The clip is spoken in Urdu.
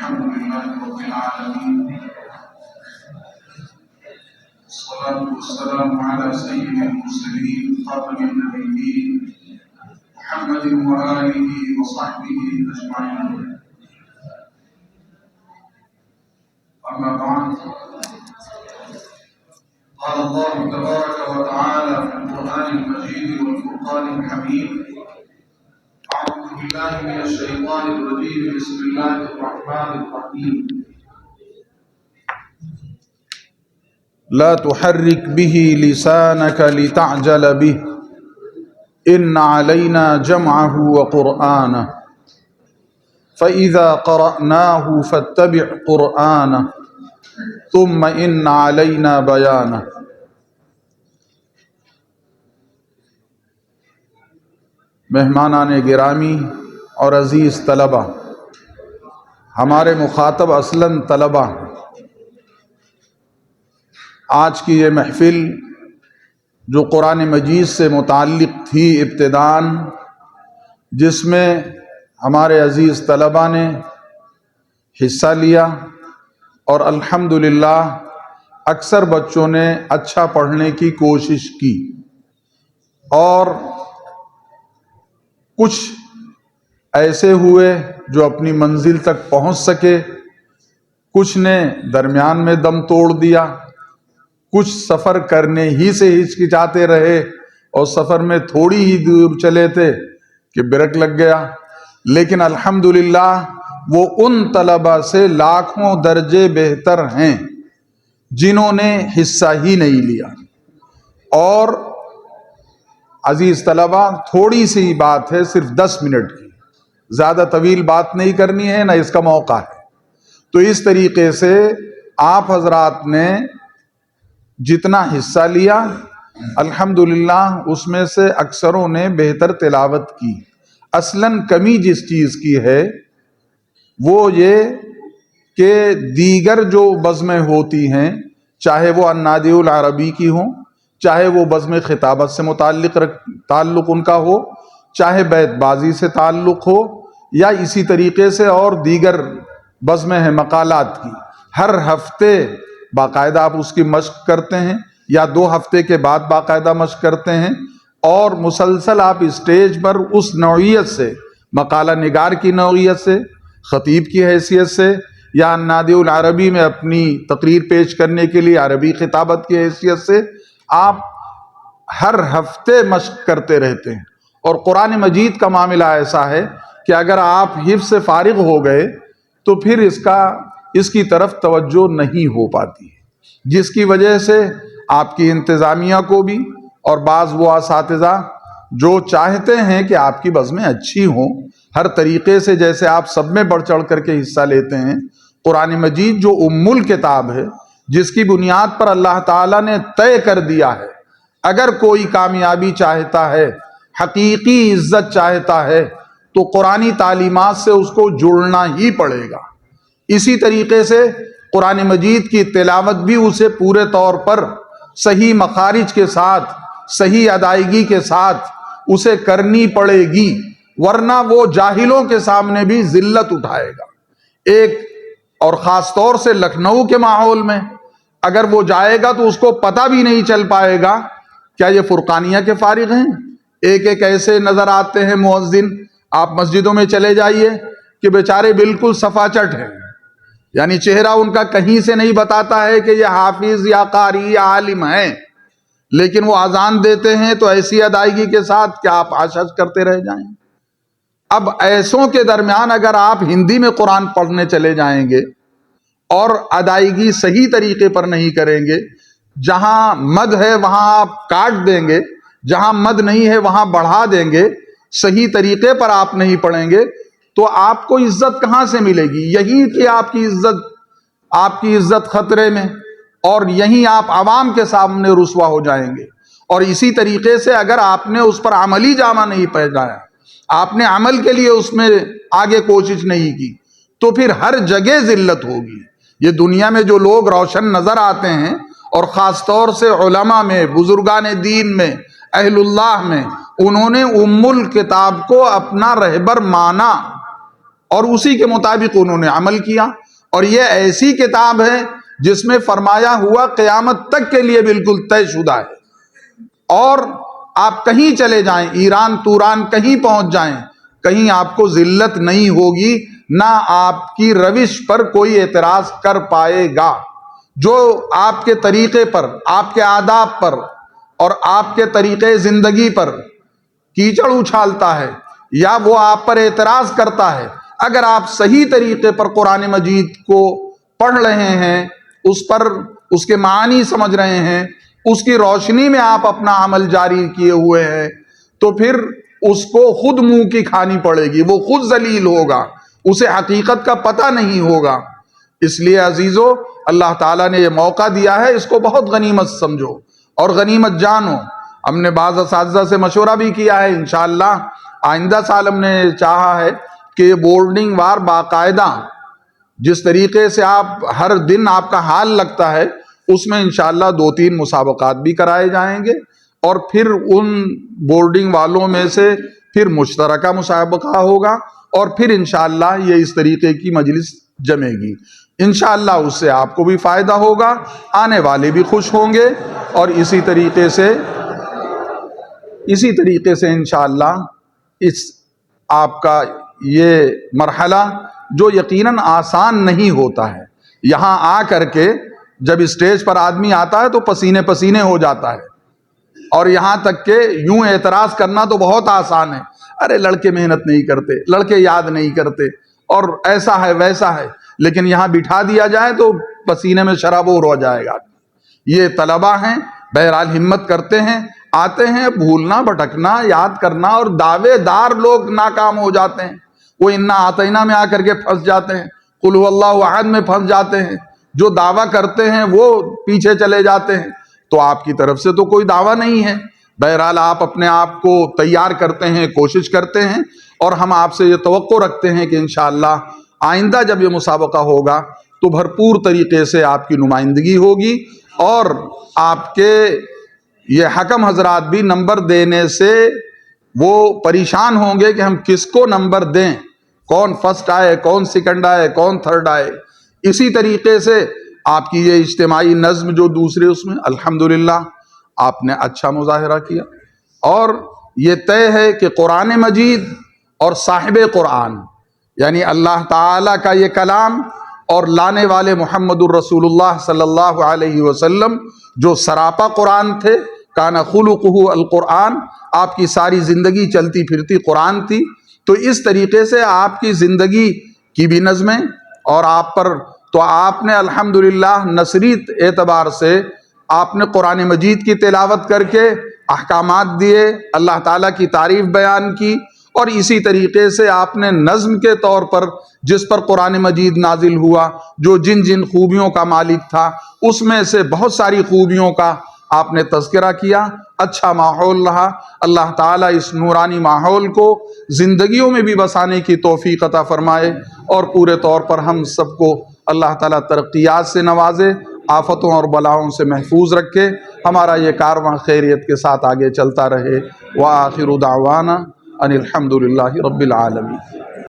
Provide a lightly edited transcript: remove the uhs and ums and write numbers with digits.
الحمد لله رب العالمين، والصلاة والسلام على سيد المرسلين خاتم النبيين محمد وآله وصحبه أجمعين. أما بعد، قال الله تبارك وتعالى في القرآن المجيد والفرقان الحميد: أعوذ بالله من الشيطان الرجيم، بسم الله الرحمن الرحيم. لا تحرك به لسانك لتعجل به إن علينا جمعه وقرآنه فإذا قرأناه فاتبع قرآنه ثم إن علينا بيانه. مہمانان گرامی اور عزیز طلبہ، ہمارے مخاطب اصلاً طلبہ ہیں. آج کی یہ محفل جو قرآن مجید سے متعلق تھی ابتداً، جس میں ہمارے عزیز طلبہ نے حصہ لیا اور الحمدللہ اکثر بچوں نے اچھا پڑھنے کی کوشش کی، اور کچھ ایسے ہوئے جو اپنی منزل تک پہنچ سکے، کچھ نے درمیان میں دم توڑ دیا، کچھ سفر کرنے ہی سے ہچکچاتے رہے اور سفر میں تھوڑی ہی دور چلے تھے کہ بریک لگ گیا. لیکن الحمدللہ وہ ان طلبہ سے لاکھوں درجے بہتر ہیں جنہوں نے حصہ ہی نہیں لیا. اور عزیز طلبہ، تھوڑی سی بات ہے، صرف 10 منٹ کی، زیادہ طویل بات نہیں کرنی ہے، نہ اس کا موقع ہے. تو اس طریقے سے آپ حضرات نے جتنا حصہ لیا الحمدللہ اس میں سے اکثروں نے بہتر تلاوت کی. اصلاً کمی جس چیز کی ہے وہ یہ کہ دیگر جو بزمیں ہوتی ہیں، چاہے وہ النادی العربی کی ہوں، چاہے وہ بزم خطابت سے تعلق ان کا ہو، چاہے بیت بازی سے تعلق ہو، یا اسی طریقے سے اور دیگر بزمیں ہیں مقالات کی، ہر ہفتے باقاعدہ آپ اس کی مشق کرتے ہیں یا 2 ہفتے کے بعد باقاعدہ مشق کرتے ہیں، اور مسلسل آپ اسٹیج پر اس نوعیت سے، مقالہ نگار کی نوعیت سے، خطیب کی حیثیت سے، یا النادی العربی میں اپنی تقریر پیش کرنے کے لیے عربی خطابت کی حیثیت سے آپ ہر ہفتے مشق کرتے رہتے ہیں. اور قرآن مجید کا معاملہ ایسا ہے کہ اگر آپ حفظ سے فارغ ہو گئے تو پھر اس کی طرف توجہ نہیں ہو پاتی ہے، جس کی وجہ سے آپ کی انتظامیہ کو بھی اور بعض وہ اساتذہ جو چاہتے ہیں کہ آپ کی بزمیں اچھی ہوں، ہر طریقے سے جیسے آپ سب میں بڑھ چڑھ کر کے حصہ لیتے ہیں. قرآن مجید جو ام الکتاب ہے، جس کی بنیاد پر اللہ تعالیٰ نے طے کر دیا ہے اگر کوئی کامیابی چاہتا ہے، حقیقی عزت چاہتا ہے، تو قرآنی تعلیمات سے اس کو جڑنا ہی پڑے گا. اسی طریقے سے قرآن مجید کی تلاوت بھی اسے پورے طور پر صحیح مخارج کے ساتھ، صحیح ادائیگی کے ساتھ اسے کرنی پڑے گی، ورنہ وہ جاہلوں کے سامنے بھی ذلت اٹھائے گا. ایک اور خاص طور سے لکھنؤ کے ماحول میں اگر وہ جائے گا تو اس کو پتہ بھی نہیں چل پائے گا کیا یہ فرقانیہ کے فارغ ہیں. ایک ایسے نظر آتے ہیں مؤذن، آپ مسجدوں میں چلے جائیے کہ بیچارے بالکل صفا چٹ ہیں، یعنی چہرہ ان کا کہیں سے نہیں بتاتا ہے کہ یہ حافظ یا قاری یا عالم ہیں، لیکن وہ اذان دیتے ہیں تو ایسی ادائیگی کے ساتھ کہ آپ آشش کرتے رہ جائیں. اب ایسوں کے درمیان اگر آپ ہندی میں قرآن پڑھنے چلے جائیں گے اور ادائیگی صحیح طریقے پر نہیں کریں گے، جہاں مد ہے وہاں آپ کاٹ دیں گے، جہاں مد نہیں ہے وہاں بڑھا دیں گے، صحیح طریقے پر آپ نہیں پڑھیں گے، تو آپ کو عزت کہاں سے ملے گی؟ یہی کہ آپ کی عزت خطرے میں، اور یہیں آپ عوام کے سامنے رسوا ہو جائیں گے. اور اسی طریقے سے اگر آپ نے اس پر عملی جامہ نہیں پہنایا، آپ نے عمل کے لیے اس میں آگے کوشش نہیں کی، تو پھر ہر جگہ ذلت ہوگی. یہ دنیا میں جو لوگ روشن نظر آتے ہیں، اور خاص طور سے علماء میں، بزرگان دین میں، اہل اللہ میں، انہوں نے ام الکتاب کو اپنا رہبر مانا، اور اسی کے مطابق انہوں نے عمل کیا. اور یہ ایسی کتاب ہے جس میں فرمایا ہوا قیامت تک کے لیے بالکل طے شدہ ہے. اور آپ کہیں چلے جائیں، ایران توران کہیں پہنچ جائیں، کہیں آپ کو ذلت نہیں ہوگی، نہ آپ کی روش پر کوئی اعتراض کر پائے گا. جو آپ کے طریقے پر، آپ کے آداب پر اور آپ کے طریقے زندگی پر کیچڑ اچھالتا ہے یا وہ آپ پر اعتراض کرتا ہے، اگر آپ صحیح طریقے پر قرآن مجید کو پڑھ رہے ہیں، اس کے معنی سمجھ رہے ہیں، اس کی روشنی میں آپ اپنا عمل جاری کیے ہوئے ہیں، تو پھر اس کو خود منہ کی کھانی پڑے گی، وہ خود ذلیل ہوگا، اسے حقیقت کا پتہ نہیں ہوگا. اس لیے عزیزو، اللہ تعالیٰ نے یہ موقع دیا ہے، اس کو بہت غنیمت سمجھو اور غنیمت جانو. ہم نے بعض اساتذہ سے مشورہ بھی کیا ہے، انشاءاللہ آئندہ سال ہم نے چاہا ہے کہ بورڈنگ وار باقاعدہ جس طریقے سے آپ ہر دن آپ کا حال لگتا ہے، اس میں انشاءاللہ 2-3 مسابقات بھی کرائے جائیں گے، اور پھر ان بورڈنگ والوں میں سے پھر مشترکہ مسابقہ ہوگا، اور پھر انشاءاللہ یہ اس طریقے کی مجلس جمے گی. انشاءاللہ اس سے آپ کو بھی فائدہ ہوگا، آنے والے بھی خوش ہوں گے، اور اسی طریقے سے انشاءاللہ اس آپ کا یہ مرحلہ جو یقیناً آسان نہیں ہوتا ہے، یہاں آ کر کے جب اسٹیج پر آدمی آتا ہے تو پسینے پسینے ہو جاتا ہے، اور یہاں تک کہ یوں اعتراض کرنا تو بہت آسان ہے، ارے لڑکے محنت نہیں کرتے، لڑکے یاد نہیں کرتے، اور ایسا ہے ویسا ہے، لیکن یہاں بٹھا دیا جائے تو پسینے میں شرابور ہو جائے گا. یہ طلبہ ہیں، بہرحال ہمت کرتے ہیں، آتے ہیں، بھولنا بھٹکنا یاد کرنا، اور دعوے دار لوگ ناکام ہو جاتے ہیں، وہ انا آتینا میں آ کر کے پھنس جاتے ہیں، قل هو اللہ احد میں پھنس جاتے ہیں، جو دعویٰ کرتے ہیں وہ پیچھے چلے جاتے ہیں. تو آپ کی طرف سے تو کوئی دعویٰ نہیں ہے. بہرحال آپ اپنے آپ کو تیار کرتے ہیں، کوشش کرتے ہیں، اور ہم آپ سے یہ توقع رکھتے ہیں کہ انشاءاللہ آئندہ جب یہ مسابقہ ہوگا تو بھرپور طریقے سے آپ کی نمائندگی ہوگی، اور آپ کے یہ حکم حضرات بھی نمبر دینے سے وہ پریشان ہوں گے کہ ہم کس کو نمبر دیں، کون فرسٹ آئے، کون سیکنڈ آئے، کون تھرڈ آئے. اسی طریقے سے آپ کی یہ اجتماعی نظم جو دوسرے اس میں الحمدللہ آپ نے اچھا مظاہرہ کیا، اور یہ طے ہے کہ قرآن مجید اور صاحب قرآن یعنی اللہ تعالیٰ کا یہ کلام اور لانے والے محمد الرسول اللہ صلی اللہ علیہ وسلم جو سراپا قرآن تھے، کان خلقہ القرآن، آپ کی ساری زندگی چلتی پھرتی قرآن تھی. تو اس طریقے سے آپ کی زندگی کی بھی نظمیں، اور آپ پر تو آپ نے الحمدللہ نثری اعتبار سے آپ نے قرآن مجید کی تلاوت کر کے احکامات دیے، اللہ تعالیٰ کی تعریف بیان کی، اور اسی طریقے سے آپ نے نظم کے طور پر جس پر قرآن مجید نازل ہوا، جو جن جن خوبیوں کا مالک تھا، اس میں سے بہت ساری خوبیوں کا آپ نے تذکرہ کیا. اچھا ماحول رہا. اللہ تعالیٰ اس نورانی ماحول کو زندگیوں میں بھی بسانے کی توفیق عطا فرمائے، اور پورے طور پر ہم سب کو اللہ تعالیٰ ترقیات سے نوازے، آفتوں اور بلاؤں سے محفوظ رکھے، ہمارا یہ کارواں خیریت کے ساتھ آگے چلتا رہے. وآخر دعوانا ان الحمد للہ رب العالمین.